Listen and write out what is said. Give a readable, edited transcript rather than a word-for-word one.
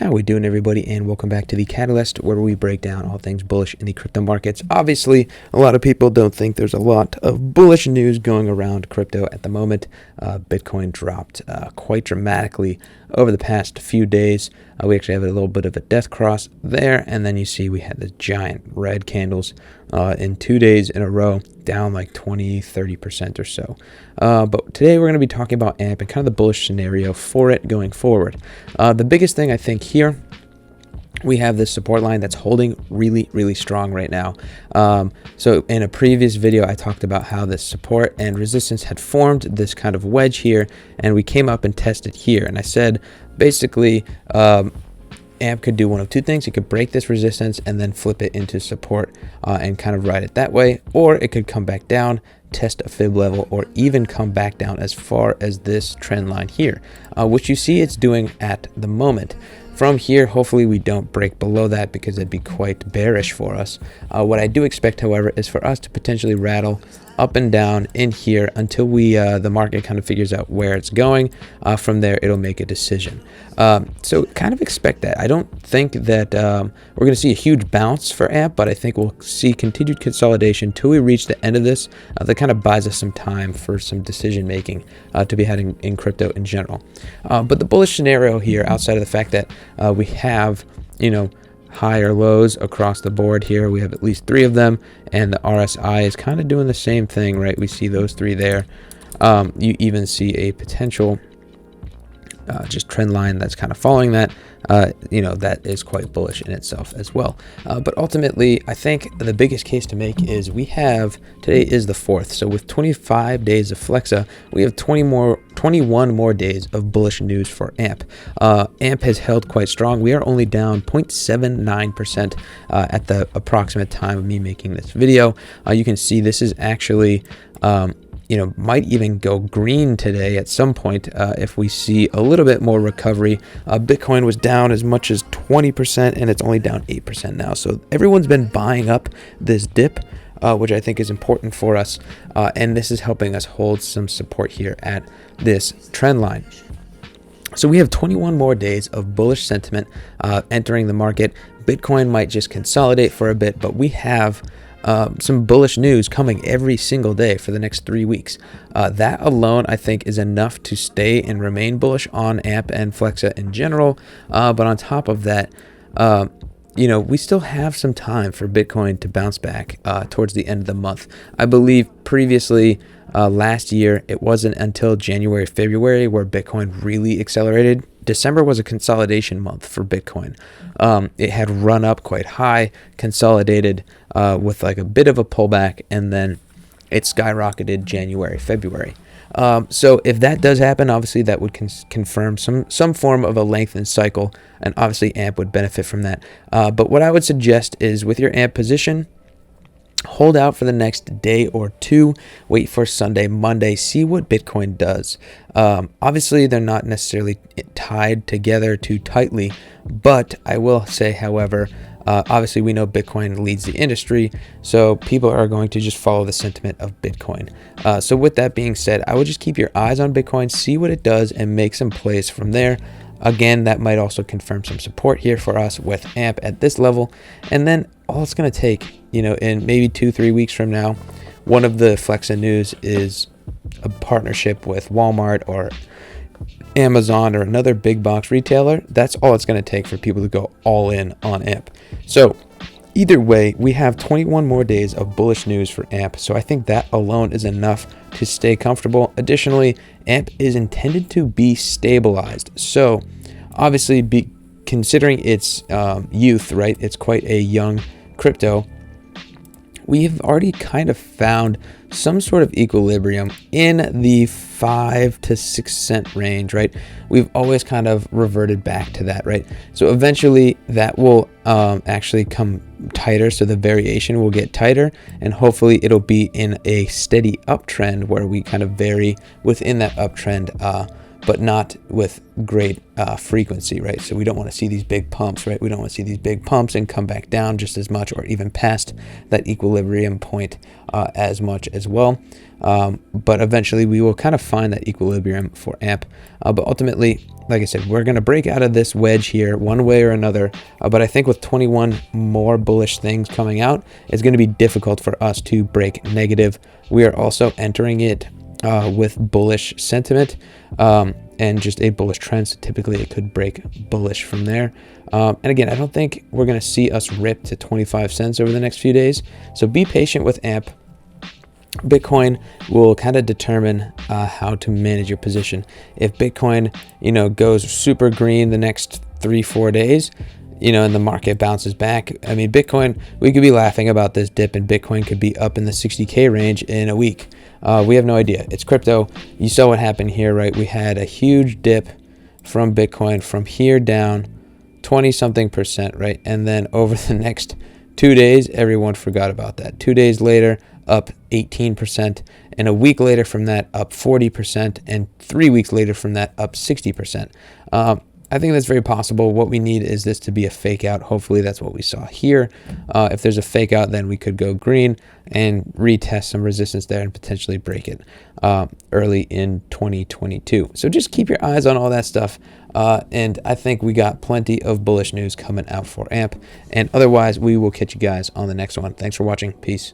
How we doing, everybody, and welcome back to the Catalyst, where we break down all things bullish in the crypto markets. Obviously, a lot of people don't think there's a lot of bullish news going around crypto at the moment. Bitcoin dropped quite dramatically over the past few days. We actually have a little bit of a death cross there, and then you see we had the giant red candles in 2 days in a row, down like 20-30% or so. But today we're going to be talking about AMP and kind of the bullish scenario for it going forward. The biggest thing I think here, we have this support line that's holding really strong right now. So in a previous video, I talked about how this support and resistance had formed this kind of wedge here, and we came up and tested here. And I said, basically, AMP could do one of two things. It could break this resistance and then flip it into support and kind of ride it that way, or it could come back down, test a fib level, or even come back down as far as this trend line here, which you see it's doing at the moment. From here, hopefully we don't break below that, because it'd be quite bearish for us. What I do expect, however, is for us to potentially rattle up and down in here until we the market kind of figures out where it's going. From there, it'll make a decision. So kind of expect that. I don't think that we're going to see a huge bounce for AMP, but I think we'll see continued consolidation till we reach the end of this. That kind of buys us some time for some decision making to be had in crypto in general. But the bullish scenario here, outside of the fact that we have, higher lows across the board here, we have at least 3 of them, and the RSI is kind of doing the same thing, right? We see those 3 there. You even see a potential just trend line that's kind of following that. That is quite bullish in itself as well. But ultimately, I think the biggest case to make is today is the 4th. So with 25 days of Flexa, we have 21 more days of bullish news for AMP. AMP has held quite strong. We are only down 0.79% at the approximate time of me making this video. You can see this is actually might even go green today at some point if we see a little bit more recovery. Bitcoin was down as much as 20%, and it's only down 8% now. So everyone's been buying up this dip, which I think is important for us. And this is helping us hold some support here at this trend line. So we have 21 more days of bullish sentiment entering the market. Bitcoin might just consolidate for a bit, but we have some bullish news coming every single day for the next 3 weeks. That alone, I think, is enough to stay and remain bullish on AMP and Flexa in general. But on top of that, we still have some time for Bitcoin to bounce back towards the end of the month. I believe previously, last year, it wasn't until January, February where Bitcoin really accelerated. December was a consolidation month for Bitcoin. It had run up quite high, consolidated with like a bit of a pullback, and then it skyrocketed January, February. So if that does happen, obviously that would confirm some form of a lengthened cycle, and obviously AMP would benefit from that. But what I would suggest is, with your AMP position, hold out for the next day or two, wait for Sunday, Monday, see what Bitcoin does. Obviously, they're not necessarily tied together too tightly, but I will say, however, obviously we know Bitcoin leads the industry, so people are going to just follow the sentiment of Bitcoin. So with that being said, I would just keep your eyes on Bitcoin, see what it does, and make some plays from there. Again, that might also confirm some support here for us with AMP at this level. And then all it's going to take, in maybe 2-3 weeks from now, one of the Flexa news is a partnership with Walmart or Amazon or another big box retailer. That's all it's going to take for people to go all in on AMP. So either way, we have 21 more days of bullish news for AMP, so I think that alone is enough to stay comfortable. Additionally, AMP is intended to be stabilized, so obviously, considering its youth, right? It's quite a young crypto. We have already kind of found some sort of equilibrium in the 5 to 6 cent range, right? We've always kind of reverted back to that, right? So eventually that will actually come tighter, so the variation will get tighter, and hopefully it'll be in a steady uptrend where we kind of vary within that uptrend, but not with great frequency, right? So we don't want to see these big pumps, right? We don't want to see these big pumps and come back down just as much, or even past that equilibrium point as much as well. But eventually we will kind of find that equilibrium for AMP. But ultimately, like I said, we're going to break out of this wedge here one way or another. But I think with 21 more bullish things coming out, it's going to be difficult for us to break negative. We are also entering it with bullish sentiment and just a bullish trend. So typically it could break bullish from there. And again, I don't think we're going to see us rip to 25 cents over the next few days. So be patient with AMP. Bitcoin will kind of determine how to manage your position. If Bitcoin, goes super green the next 3-4 days, and the market bounces back. I mean, Bitcoin, we could be laughing about this dip, and Bitcoin could be up in the 60K range in a week. We have no idea. It's crypto. You saw what happened here, right? We had a huge dip from Bitcoin from here down 20-something%, right? And then over the next 2 days, everyone forgot about that. 2 days later, up 18%, and a week later from that, up 40%, and 3 weeks later from that, up 60%. I think that's very possible. What we need is this to be a fake out. Hopefully that's what we saw here. If there's a fake out, then we could go green and retest some resistance there and potentially break it early in 2022. So just keep your eyes on all that stuff. And I think we got plenty of bullish news coming out for AMP. And otherwise, we will catch you guys on the next one. Thanks for watching. Peace.